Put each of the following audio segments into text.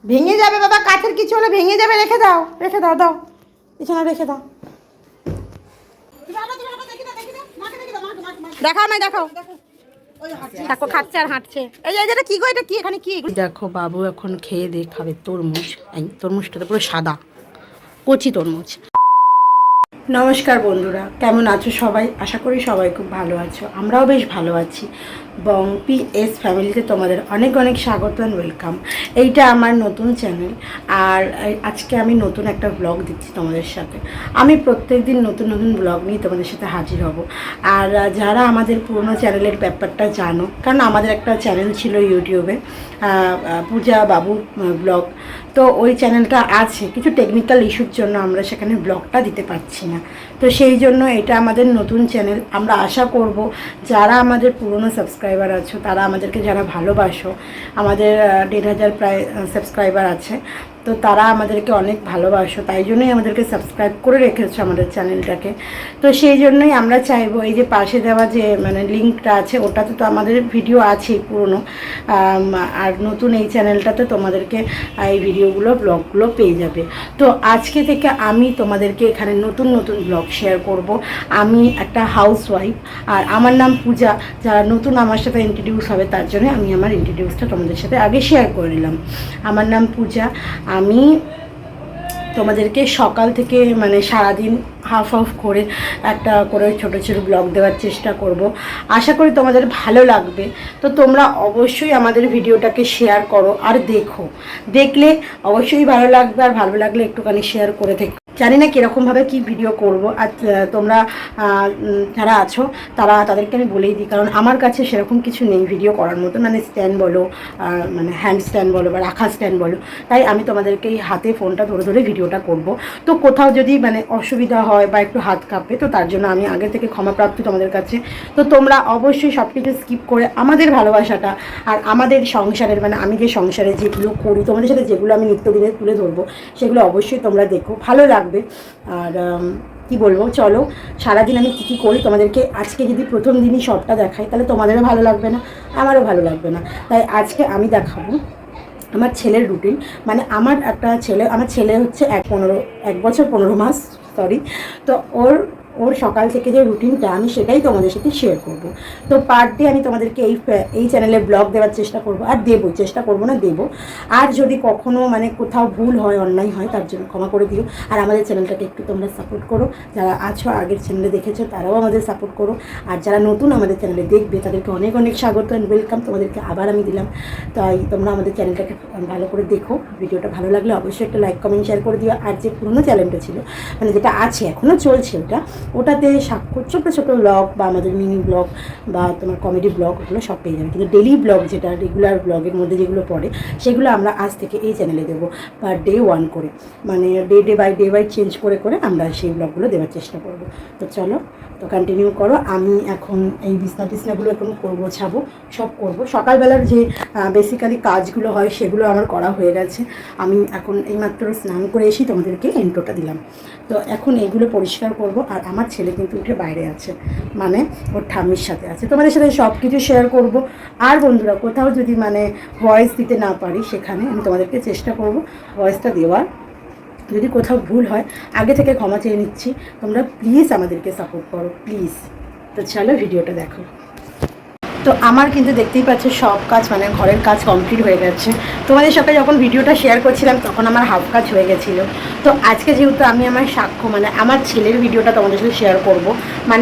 ভেঙে যাবে বাবা, কাঠের কিছু হলে ভেঙে যাবে। রেখে দাও, রেখে দাও, দাও পিছনে রেখে দাও। দেখাও আমায়, দেখাও। দেখো খাচ্ছে আর হাঁটছে। এই যেটা কি গো, এটা কি, এখানে কি? দেখো বাবু এখন খেয়ে দিয়ে খাবে তরমুজ। এই তরমুজটা তো পুরো সাদা, কচি তরমুজ। নমস্কার বন্ধুরা, কেমন আছো সবাই? আশা করি সবাই খুব ভালো আছো। আমরাও বেশ ভালো আছি। বং-পি-এস ফ্যামিলিতে তোমাদের অনেক অনেক স্বাগত অ্যান্ড ওয়েলকাম। এইটা আমার নতুন চ্যানেল, আর আজকে আমি নতুন একটা ব্লগ দিচ্ছি তোমাদের সাথে। আমি প্রত্যেক দিন নতুন নতুন ব্লগ নিয়ে তোমাদের সাথে হাজির হব। আর যারা আমাদের পুরনো চ্যানেলের ব্যাপারটা জানো, কারণ আমাদের একটা চ্যানেল ছিল ইউটিউবে, পূজা বাবু ব্লগ। তো ওই চ্যানেলটা আছে, কিছু টেকনিক্যাল ইস্যুর জন্য আমরা সেখানে ব্লগটা দিতে পারছি না। তো সেই জন্য এটা আমাদের নতুন চ্যানেল। আমরা আশা করব যারা আমাদের পুরনো সাবস্ক্রাইবার আছো, তারা আমাদেরকে যারা ভালোবাসো, আমাদের 1,500 প্রায় সাবস্ক্রাইবার আছে, তো তারা আমাদেরকে অনেক ভালোবাসো, তাই জন্যই আমাদেরকে সাবস্ক্রাইব করে রেখেছো আমাদের চ্যানেলটাকে। তো সেই জন্যই আমরা চাইবো এই যে পাশে দেওয়া যে লিঙ্কটা আছে, ওটাতে তো আমাদের ভিডিও আছেই পুরনো, আর নতুন এই চ্যানেলটাতে তোমাদেরকে এই ভিডিওগুলো ব্লগগুলো পেয়ে যাবে। তো আজকে থেকে আমি তোমাদেরকে এখানে নতুন নতুন ব্লগ শেয়ার করব। আমি একটা হাউসওয়াইফ, আর আমার নাম পূজা। যারা নতুন আমার সাথে ইন্ট্রোডিউস হবে তার জন্য আমি আমার ইন্ট্রোডিউসটা তোমাদের সাথে আগে শেয়ার করে নিলাম। আমার নাম পূজা। আমি তোমাদেরকে সকাল থেকে সারাদিন হাফ অফ করে একটা করে ছোটো ছোটো ব্লগ দেওয়ার চেষ্টা করব। আশা করি তোমাদের ভালো লাগবে। তো তোমরা অবশ্যই আমাদের ভিডিওটাকে শেয়ার করো আর দেখো। দেখলে অবশ্যই ভালো লাগবে, আর ভালো লাগলে একটুখানি শেয়ার করে থেকো। জানি না কীরকমভাবে কী ভিডিও করব, আর তোমরা যারা আছো তাদেরকে আমি বলেই দিই, কারণ আমার কাছে সেরকম কিছু নেই ভিডিও করার মতো, স্ট্যান্ড বলো, হ্যান্ড স্ট্যান্ড বলো বা রাখা স্ট্যান্ড বলো। তাই আমি তোমাদেরকে এই হাতে ফোনটা ধরে ধরে ভিডিওটা করব। তো কোথাও যদি অসুবিধা হয় বা একটু হাত কাঁপে, তো তার জন্য আমি আগে থেকে ক্ষমাপ্রাপ্তি তোমাদের কাছে। তো তোমরা অবশ্যই সব কিছু স্কিপ করে আমাদের ভালোবাসাটা আর আমাদের সংসারের আমি যে সংসারে যেগুলো করি, তোমাদের সাথে যেগুলো আমি নিত্যদিনে তুলে ধরবো, সেগুলো অবশ্যই তোমরা দেখো, ভালো লাগবে। আর কি বলবো, চলো সারাদিন আমি কী কী করি তোমাদেরকে আজকে যদি প্রথম দিনই সবটা দেখাই, তাহলে তোমাদেরও ভালো লাগবে না, আমারও ভালো লাগবে না। তাই আজকে আমি দেখাবো আমার ছেলের রুটিন। আমার ছেলে হচ্ছে 1 বছর 15 মাস, সরি। তো ওর সকাল থেকে যে রুটিনটা আমি সেটাই তোমাদের সাথে শেয়ার করব। তো পার ডে আমি তোমাদেরকে এই চ্যানেলে ব্লগ দেওয়ার চেষ্টা করব, আর দেবো, চেষ্টা করব না, দেবো। আর যদি কখনও কোথাও ভুল হয়, অন্যায় হয়, তার জন্য ক্ষমা করে দিও। আর আমাদের চ্যানেলটাকে একটু তোমরা সাপোর্ট করো। যারা আছো আগের চ্যানেলে দেখেছো তারাও আমাদের সাপোর্ট করো, আর যারা নতুন আমাদের চ্যানেলে দেখবে তাদেরকে অনেক অনেক স্বাগত অ্যান্ড ওয়েলকাম। তোমাদেরকে আবার আমি দিলাম। তাই তোমরা আমাদের চ্যানেলটাকে ভালো করে দেখো। ভিডিওটা ভালো লাগলে অবশ্যই একটা লাইক কমেন্ট শেয়ার করে দিও। আর যে পুরনো চ্যানেলটা ছিল, যেটা আছে এখনও চলছে, ওটাতে ছোটো ছোটো ব্লগ বা আমাদের মিনি ব্লগ বা তোমার কমেডি ব্লগ, ওগুলো সব পেয়ে যাবে। কিন্তু ডেলি ব্লগ, যেটা রেগুলার ব্লগের মধ্যে যেগুলো পড়ে, সেগুলো আমরা আজ থেকে এই চ্যানেলে দেবো পার ডে 1 করে, ডে বাই চেঞ্জ করে করে আমরা সেই ব্লগগুলো দেওয়ার চেষ্টা করব। তো চলো, তো কন্টিনিউ করো। আমি এখন এই বিছনাগুলো এখন গোছাবো, সব করব। সকালবেলার যে বেসিক্যালি কাজগুলো হয় সেগুলো আমার করা হয়ে গেছে। আমি এখন এইমাত্র স্নান করে এসে তোমাদেরকে ইন্ট্রোটা দিলাম। তো এখন এইগুলো পরিষ্কার করব। আর আমার ছেলে কিন্তু উঠে বাইরে আছে, ওর ঠাম্মির সাথে আছে। তোমাদের সাথে সব কিছু শেয়ার করব। আর বন্ধুরা, কোথাও যদি ভয়েস দিতে না পারি, সেখানে আমি তোমাদেরকে চেষ্টা করব ভয়েসটা দেওয়ার। যদি কোথাও ভুল হয়, আগে থেকে ক্ষমা চেয়ে নিচ্ছি। তোমরা প্লিজ আমাদেরকে সাপোর্ট করো, প্লিজ। তো চলো ভিডিওটা দেখো। তো আমার কিন্তু দেখতেই পাচ্ছ সব কাজ ঘরের কাজ কমপ্লিট হয়ে গেছে। তোমাদের সাথে যখন ভিডিওটা শেয়ার করছিলাম তখন আমার হাফ কাজ হয়ে গেছিলো। তো আজকে যেহেতু আমি আমার সাক্ষ্য আমার ছেলের ভিডিওটা তোমাদের সাথে শেয়ার করব,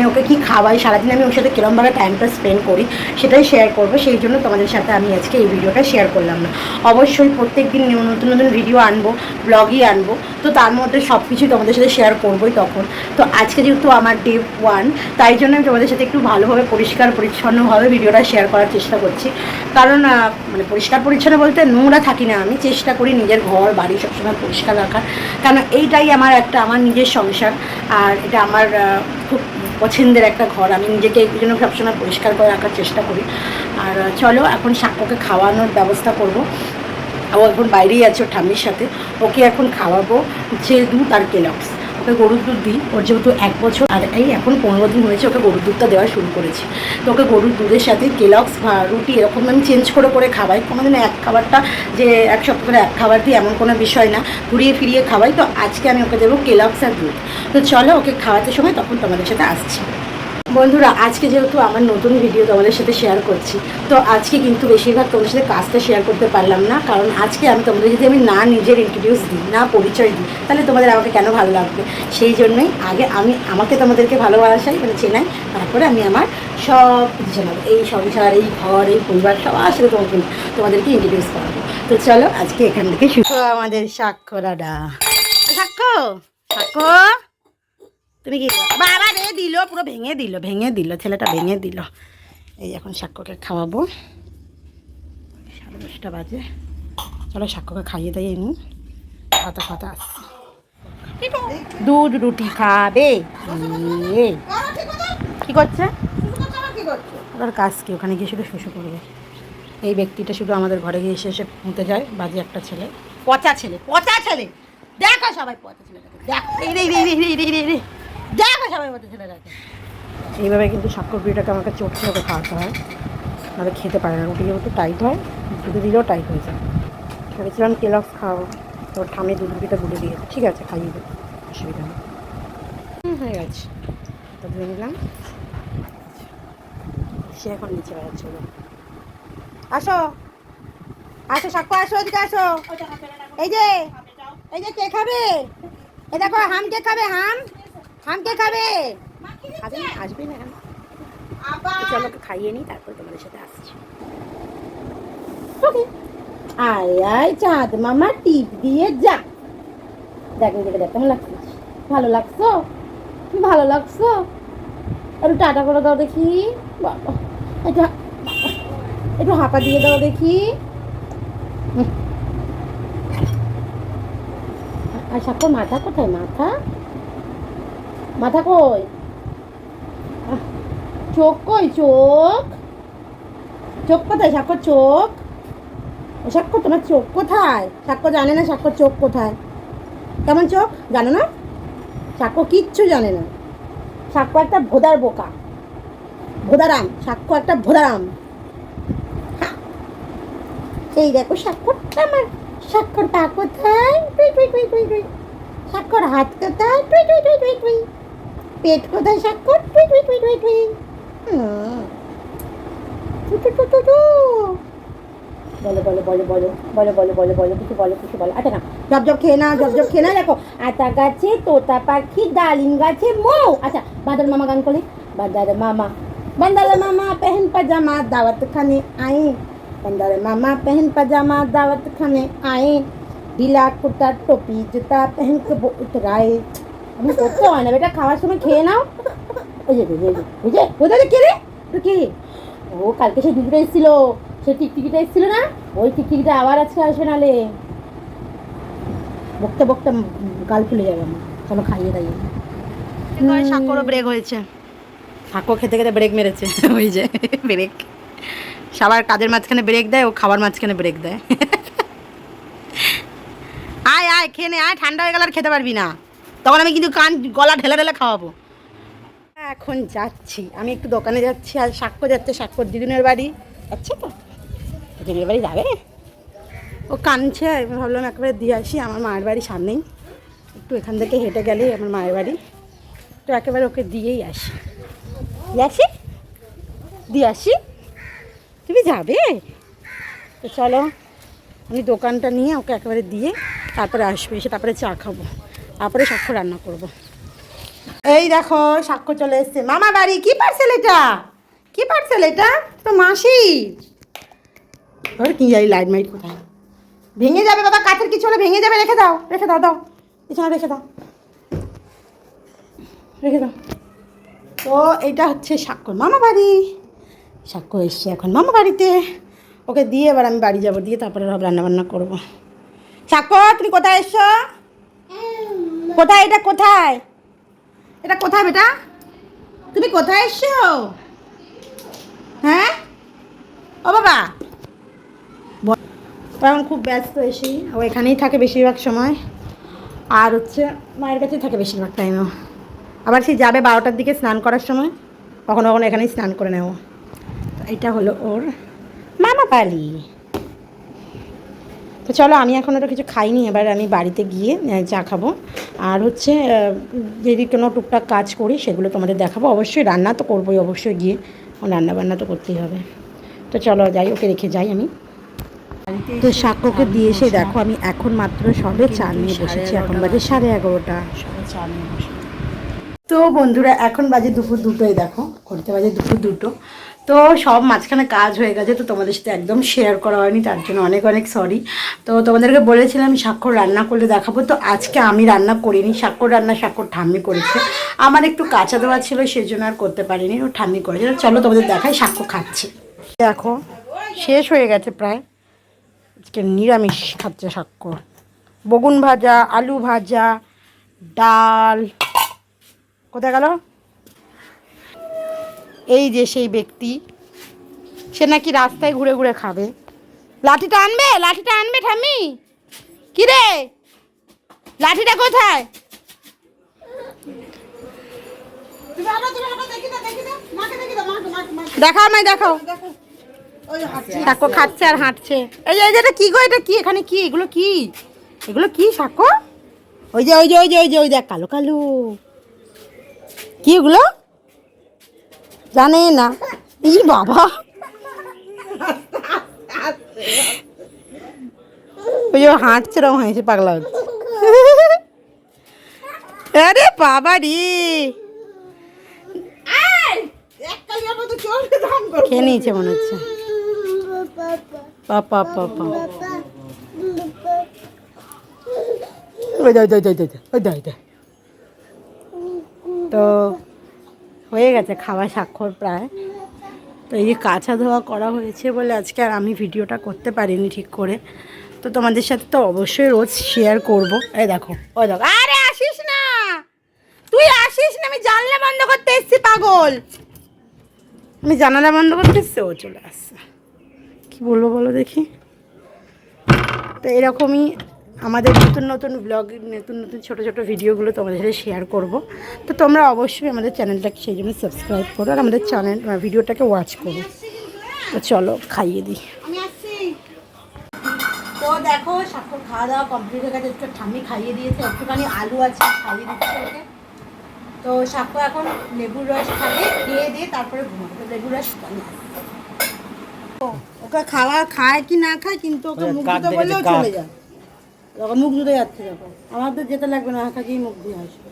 ওকে কি খাওয়াই, সারাদিন আমি ওর সাথে কীরকমভাবে টাইমটা স্পেন্ড করি সেটাই শেয়ার করব। সেই জন্য তোমাদের সাথে আমি আজকে এই ভিডিওটা শেয়ার করলাম না। অবশ্যই প্রত্যেক দিন নতুন নতুন ভিডিও আনবো, ব্লগই আনবো। তো তার মধ্যে সব কিছুই তোমাদের সাথে শেয়ার করবোই তখন। তো আজকে যেহেতু আমার ডে 1, তাই জন্য আমি তোমাদের সাথে একটু ভালোভাবে পরিষ্কার পরিচ্ছন্নভাবে ভিডিওটা শেয়ার করার চেষ্টা করছি। কারণ পরিষ্কার পরিচ্ছন্ন বলতে নোংরা থাকি না, আমি চেষ্টা করি নিজের ঘর বাড়ি সবসময় পরিষ্কার রাখার। কারণ এইটাই আমার নিজের সংসার, আর এটা আমার খুব পছন্দের একটা ঘর। আমি নিজেকে এই জন্য সবসময় পরিষ্কার করে রাখার চেষ্টা করি। আর চলো এখন সাক্ষ্যকে খাওয়ানোর ব্যবস্থা করব। ও এখন বাইরেই আছে ওর ঠাম্মির সাথে, ওকে এখন খাওয়াবো হচ্ছে দুধ আর কেলক্স। ওকে গরুর দুধ দিই। ওর যেহেতু 1 বছর আর এই এখন 15 দিন হয়েছে ওকে গরুর দুধটা দেওয়া শুরু করেছি। তো ওকে গরুর দুধের সাথে কেলগস বা রুটি এরকম আমি চেঞ্জ করে খাওয়াই। কোনোদিন এক খাবারটা যে এক সপ্তাহ ধরে এক খাবার দিই এমন কোনো বিষয় না, ঘুরিয়ে ফিরিয়ে খাওয়াই। তো আজকে আমি ওকে দেবো কেলগস আর দুধ। তো চলো ওকে খাওয়াতে সময় তখন তোমাদের সাথে আসছি। বন্ধুরা আজকে যেহেতু আমার নতুন ভিডিও তোমাদের সাথে শেয়ার করছি, তো আজকে কিন্তু বেশিরভাগ তোমাদের সাথে কাজটা শেয়ার করতে পারলাম না, কারণ আজকে আমি তোমাদের যদি আমি না নিজের ইন্ট্রোডিউস দিই, না পরিচয় দিই, তাহলে তোমাদের আমাকে কেন ভালো লাগবে। সেই জন্যই আগে আমি আমাকে তোমাদেরকে ভালোবাসাই মানে চেনাই, তারপরে আমি আমার সব কিছু জানাবো, এই সংসার, এই ঘর, এই পরিবার সবার সাথে তোমাদেরকে ইন্ট্রোডিউস করাবো। তো চলো আজকে এখান থেকে শুরু। আমাদের সাক্ষ্য দাদা, সাক্ষ্য সাক্ষ্য তুমি কি বাবা রে দিল, পুরো ভেঙে দিল ছেলেটা, ভেঙে দিল। এই এখন সাক্ষ্যকে খাওয়াবো, 10:30 বাজে। চলো সাক্ষ্যকে খাইয়ে দিয়ে নি, খাতা আসছি। দুধ রুটি খাবে। কি করছে ওর কাজ কি? ওখানে গিয়ে শুধু শুশু করবে। এই ব্যক্তিটা শুধু আমাদের ঘরে গিয়ে এসে মুতে যায়, বাজে একটা ছেলে, পচা ছেলে। দেখো সবাই পচা ছেলেটাকে, দেখো সবাই পচা ছেলেটাকে। এইভাবে কিন্তু সাক্ষ্য রুটিটাকে আমাকে চটকে ওকে খাওয়াতে হয়, নাহলে খেতে পারে না। রুটি যেহেতু টাইট হয়, দুধে দিলেও টাইট হয়ে যায়। ভেবেছিলাম কেলগস খাওয়াবো, তো ঠামে দুধ রুটিটা গুলে দিয়ে, ঠিক আছে খাইয়ে দেবো, অসুবিধা নেই। হয়ে গেছে, তো ধুয়ে নিলাম। সে এখন নিচে বেড়াচ্ছে। আসো আসো সাক্ষ্য, আসো এদিকে আসো। এই যে কে খাবে? এই দেখো হাম কে খাবে, হাম কে খাবে? আসবে না কেন? চলো ওকে খাইয়ে নিই, তারপরে তোমাদের সাথে আসছি। আয় আয় চাঁদ মামা টিপ দিয়ে যা। দেখ নিজেকে দেখ, কেমন লাগছে? ভালো লাগছো? ভালো লাগছো? একটু টাটা করে দাও দেখি। বাবা এটা একটু হাঁপা দিয়ে দাও দেখি। আর সাক্ষ্য মাথা কোথায়? মাথা কই? চোখ কই? চোখ কোথায় সাক্ষ্য? সাক্ষ্য তোমার চোখ কোথায়? সাক্ষ্য জানে না সাক্ষ্য চোখ কোথায়, কেমন চোখ জানো না? সাক্ষ্য কিচ্ছু জানে না। সাক্ষ্য একটা ভোদার বোকা, ভোদারাম। সাক্ষ্য একটা ভোদারাম। এই দেখো সাক্ষ্যটা আমার, সাক্ষ্যর পা কোথায়? সাক্ষ্যর হাত কোথায়? পেট কোথায় সাক্ষ্যর? কিছু বলো। আচ্ছা না, জব খেয়ে না, দেখো। আতা গাছে তোতা পাখি, ডালিম গাছে মৌ। আচ্ছা বাদল মামা গান করে। বাদল মামা পেহন পাজামা দাওয়াত খানে আয়ে। বাদল মামা পেহন পাজামা দাওয়াত খানে আয়ে। ঢিলা কুর্তা টুপি জুতা পেহন के वो उतराए। আমি করতে হয় না বেটা, খাওয়ার সময় খেয়ে নাও। ওই যে কে রে? তো কে? ও কালকে সে দিদিটা এসেছিল, সে টিকটিকিটা এসেছিল না, ওই টিকটিকিটা আবার আজকে আসবে, নালে বকতে গাল ফুলে যাবে আমার। চলো খাইয়ে দাইয়ে। সাক্ষ্যরও ব্রেক হয়েছে, সাক্ষ্য খেতে ব্রেক মেরেছে। ওই যে ব্রেক, সবার কাজের মাঝখানে ব্রেক দেয়, ও খাবার মাঝখানে ব্রেক দেয়। আয় খেয়ে নে, ঠান্ডা হয়ে গেলে আর খেতে পারবি না, তখন আমি কিন্তু গলা ঢেলে খাওয়াবো। এখন যাচ্ছি আমি, একটু দোকানে যাচ্ছি, আর সাক্ষ্য যাচ্ছে সাক্ষ্যর দিদিনের বাড়ি। আচ্ছা তো দিদিনের বাড়ি যাবে, ও কাঁদছে। আমি ভাবলাম একবারে দিয়ে আসি, আমার মায়ের বাড়ির সামনেই, একটু এখান থেকে হেঁটে গেলেই আমার মায়ের বাড়ি, তো একেবারে ওকে দিয়েই আসি। দিয়ে আসি, তুমি যাবে? তো চলো আমি দোকানটা নিয়ে ওকে একেবারে দিয়ে তারপরে আসবো, এসে তারপরে চা খাবো, তারপরে সাক্ষ্য রান্না করবো। এই দেখো সাক্ষ্য চলে এসছে মামা বাড়ি। কি পার্সেল এটা? তো মাসি ধর কি যাই, লাইট মাইট কোথায় ভেঙে যাবে বাবা, কাঠের কিছু হলে ভেঙে যাবে। রেখে দাও দাও এখানে, রেখে দাও। তো এইটা হচ্ছে সাক্ষ্যর মামা বাড়ি। সাক্ষ্য এসছে এখন মামা বাড়িতে, ওকে দিয়ে এবার আমি বাড়ি যাবো, দিয়ে তারপরে সব রান্নাবান্না করবো। সাক্ষ্য তুমি কোথায় এসছো? কোথায় এটা? কোথায় বেটা? তুমি কোথায় এসছো? হ্যাঁ ও বাবা, এখন খুব ব্যস্ত। এসি ও এখানেই থাকে বেশিরভাগ সময়, আর হচ্ছে মায়ের কাছে থাকে বেশিরভাগ টাইমও। আবার সে যাবে 12টার দিকে স্নান করার সময়, কখনো কখনো এখানেই স্নান করে নেব। এটা হলো ওর মামা পালি। তো চলো, আমি এখন ওটা কিছু খাইনি, এবার আমি বাড়িতে গিয়ে চা খাবো। আর হচ্ছে যদি কোনো টুকটাক কাজ করি সেগুলো তোমাদের দেখাবো। অবশ্যই রান্না তো করবোই, অবশ্যই গিয়ে রান্না বান্না তো করতেই হবে। তো চলো যাই, ওকে রেখে যাই আমি। তো সাক্ষ্যকে দিয়ে এসে দেখো আমি এখন মাত্র সবে চা নিয়ে বসেছি। এখন বাজে 11:30, সবে চা নিয়ে বসে। তো বন্ধুরা এখন বাজে দুপুর 2টোই, দেখো করতে বাজে দুপুর 2টো। তো সব মাঝখানে কাজ হয়ে গেছে, তো তোমাদের সাথে একদম শেয়ার করা হয়নি, তার জন্য অনেক অনেক সরি। তো তোমাদেরকে বলেছিলাম স্বাক্ষর রান্না করলে দেখাবো, তো আজকে আমি রান্না করিনি, স্বাক্ষর রান্না স্বাক্ষর ঠাম্মি করেছে। আমার একটু কাঁচা দেওয়া ছিল, সেই জন্য আর করতে পারিনি, ও ঠাম্মি করেছে। চলো তোমাদের দেখাই স্বাক্ষর খাচ্ছে। দেখো শেষ হয়ে গেছে প্রায়, আজকে নিরামিষ খাচ্ছে স্বাক্ষর। বেগুন ভাজা, আলু ভাজা, ডাল। কোথায় গেল এই যে সেই ব্যক্তি, সে নাকি রাস্তায় ঘুরে ঘুরে খাবে। লাঠিটা আনবে, লাঠিটা আনবে ঠাম্মি। কি রে, লাঠিটা কোথায়? দেখাও নাই, দেখাও। সাক্ষ্য খাচ্ছে আর হাঁটছে। এই যে এটা কি গো, এটা কি, এখানে কি, এগুলো কি, এগুলো কি সাক্ষ্য? ওই যে ওই যে ওই যে ওই যে ওই দেখ, কালো কালো কি ওগুলো জানে না। ই বাবা, ওই যে হাঁটছে রকম হয়েছে, পাগলা হচ্ছে। আরে বাবা রে, খেয়ে নিয়েছে মনে হচ্ছে। পাপা পাপা ওই দা ওই দা ওই দা ওই দা। তো হয়ে গেছে খাওয়া স্বাক্ষর প্রায়। তো এই যে কাঁচা ধোয়া করা হয়েছে বলে আজকে আর আমি ভিডিওটা করতে পারিনি ঠিক করে। তো তোমাদের সাথে তো অবশ্যই রোজ শেয়ার করব। এই দেখো, ওই দেখো। আরে আসিস না, তুই আসিস না, আমি জানলা বন্ধ করতে এসেছি পাগল। আমি জানালা বন্ধ করতে এসেছি, ও চলে আসছে। কি বলবো বলো দেখি। তো এরকমই আমাদের নতুন নতুন ব্লগ, নতুন নতুন ছোটো ছোটো ভিডিওগুলো তোমাদের সাথে শেয়ার করব। তো তোমরা অবশ্যই আমাদের চ্যানেলটাকে সেই জন্য সাবস্ক্রাইব করো আর আমাদের চ্যানেল ভিডিওটাকে ওয়াচ করো। তো চলো খাইয়ে দিই। তো দেখো স্বাক্ষর খাওয়া দাওয়া কমপ্লিট হয়ে গেছে, একটু ঠাম্মি খাইয়ে দিয়েছে, একটুখানি আলু আছে খাইয়ে দিচ্ছে ওকে। তো স্বাক্ষর এখন লেবুর রস খাবে, খেয়ে দিয়ে তারপরে ঘুমাবে। তো লেবুর রস ওকে খাওয়া খায় কি না খায়, কিন্তু ওকে মুখ ধুতে বললেও চলে যায়। দেখো মুখ ধুতে যাচ্ছে, দেখো আমার তো যেতে লাগবে না, খাকিয়ে মুখ ধুয়ে আসবে।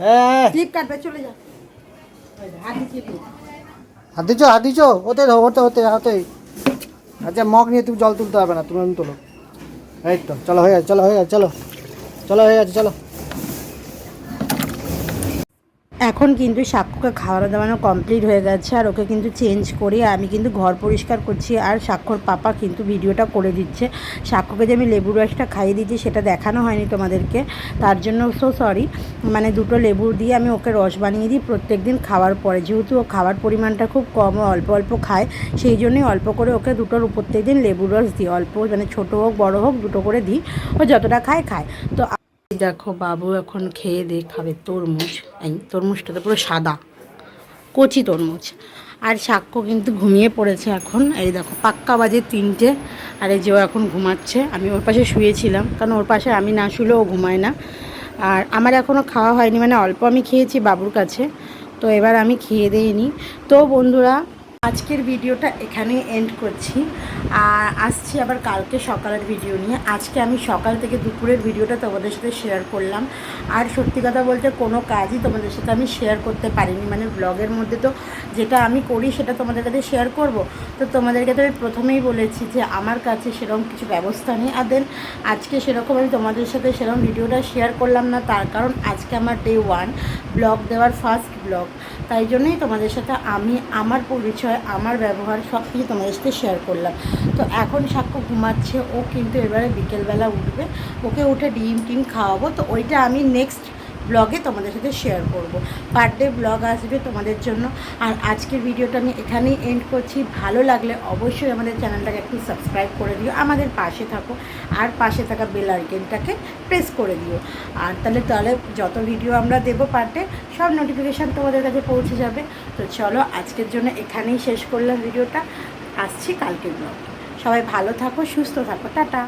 স্লিপ কাটবে, চলে যা। হাত দিচ্ছ ওতে হতে হতে। আচ্ছা মগ নিয়ে তুমি জল তুলতে হবে না, তুমি আমি তোলো। এই তো চলো হয়ে যাচ্ছে, চলো হয়ে যাচ্ছে, চলো চলো হয়ে যাচ্ছে, চলো। এখন কিন্তু সাক্ষ্যকে খাওয়ানো দাওয়ানো কমপ্লিট হয়ে গেছে, আর ওকে কিন্তু চেঞ্জ করি আমি কিন্তু ঘর পরিষ্কার করছি, আর স্বাক্ষর পাপা কিন্তু ভিডিওটা করে দিচ্ছে। সাক্ষ্যকে যে আমি লেবুর রসটা খাইয়ে দিচ্ছি সেটা দেখানো হয়নি তোমাদেরকে, তার জন্য সো সরি। মানে 2টো লেবু দিয়ে আমি ওকে রস বানিয়ে দিই প্রত্যেক দিন খাওয়ার পরে, যেহেতু ও খাওয়ার পরিমাণটা খুব কম, অল্প অল্প খায়, সেই জন্যই অল্প করে ওকে 2টোর প্রত্যেক দিন লেবুর রস দিই। অল্প মানে ছোটো হোক বড়ো হোক 2টো করে দিই, ও যতটা খায় খায়। তো দেখো বাবু এখন খেয়ে দিয়ে খাবে তরমুজ। এই তরমুজটা তো পুরো সাদা, কচি তরমুজ। আর সাক্ষ্য কিন্তু ঘুমিয়ে পড়েছে এখন। এই দেখো পাক্কা বাজে 3টে, আর এই যে ও এখন ঘুমাচ্ছে। আমি ওর পাশে শুয়েছিলাম, কারণ ওর পাশে আমি না শুলেও ও ঘুমায় না। আর আমার এখনও খাওয়া হয়নি, মানে অল্প আমি খেয়েছি বাবুর কাছে। তো এবার আমি খেয়ে দিইনি। তো বন্ধুরা আজকের ভিডিওটা এখানেই এন্ড করছি, আর আসছি আবার কালকে সকালের ভিডিও নিয়ে। আজকে আমি সকাল থেকে দুপুরের ভিডিওটা তোমাদের সাথে শেয়ার করলাম, আর সত্যি কথা বলতে কোনো কাজই তোমাদের সাথে আমি শেয়ার করতে পারিনি। মানে ব্লগের মধ্যে তো যেটা আমি করি সেটা তোমাদের কাছে শেয়ার করব। তো তোমাদেরকে তো আমি প্রথমেই বলেছি যে আমার কাছে সেরকম কিছু ব্যবস্থা নেই, আর দেন আজকে সেরকম আমি তোমাদের সাথে সেরকম ভিডিওটা শেয়ার করলাম না, তার কারণ আজকে আমার ডে 1 ব্লগ দেওয়ার ফার্স্ট ব্লগ। তাই জন্যই তোমাদের সাথে আমি আমার পরিচয়, আমার ব্যবহার সব কিছু তোমাদের সাথে শেয়ার করলাম। তো এখন সাক্ষ্য ঘুমাচ্ছে, ও কিন্তু এবারে বিকেলবেলা উঠবে, ওকে উঠে ডিম টিম খাওয়াবো। তো ওইটা আমি নেক্সট ব্লগে তোমাদের সাথে শেয়ার করব। পার ডে ব্লগ আসবে তোমাদের জন্য। আর আজকের ভিডিওটা আমি এখানেই এন্ড করছি। ভালো লাগলে অবশ্যই আমাদের চ্যানেলটাকে একটু সাবস্ক্রাইব করে দিও, আমাদের পাশে থাকো, আর পাশে থাকা বেল আইকনটাকে প্রেস করে দিও। আর তাহলে যত ভিডিও আমরা দেবো পার ডে সব নোটিফিকেশান তোমাদের কাছে পৌঁছে যাবে। তো চলো আজকের জন্য এখানেই শেষ করলাম ভিডিওটা। আসছি কালকের ব্লগ। সবাই ভালো থাকো, সুস্থ থাকো, টাটা।